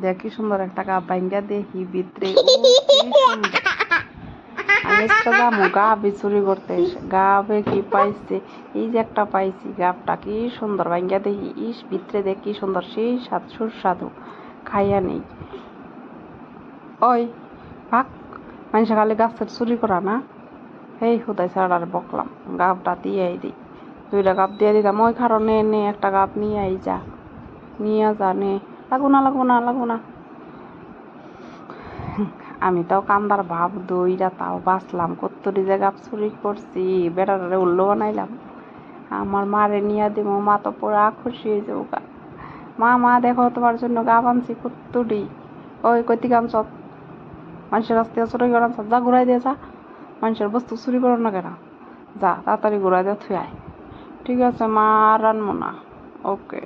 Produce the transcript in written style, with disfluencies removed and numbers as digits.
দেখ কি সুন্দর একটা গাব ভাঙ্গা দেখি ভিতরে ও কি সুন্দর। আমি আজকে যাবো গাবি চুরি করতে, গাবে কি পাইছে, এই যে একটা পাইছি গাবটা কি সুন্দর ভাঙ্গা দেখি, ইস ভিতরে দেখ কি সুন্দর, সেই স্বাদ সুস্বাদু, খাইয়া নেই। ওই ভাগ, মানুষ খালি গাছের চুরি করা না, এই হুদাই ছাড়ার বকলাম, গাবটা দিয়ে দিই, 2টা গাব দিয়ে দিতাম। ওই কারণে নে একটা গাব নিয়ে আই যা, নিয়ে যা নে, লাগবো না লাগবো না লাগবো না। আমি তাও কান্দার ভাব দইরা তাও বাঁচলাম, কত্তরি যে গাব চুরি করছি, বেড়ারে উল্লো বানাইলাম। আমার মারে নিয়ে দিব, মা তো পুরা খুশি হয়ে যাবো গা। মা মা দেখো তোমার জন্য গাব আনছি কত্তুরি। ওই কতি গান সব মানুষের কাছ থেকে চুরি করে আনছ, যা ঘুরাই দিয়ে যা, মানুষের বস্তু চুরি করো না কেন, যা তাড়াতাড়ি ঘুরাই দিয়ে থুই আয়। ঠিক আছে মা, আর আনবো না। ওকে।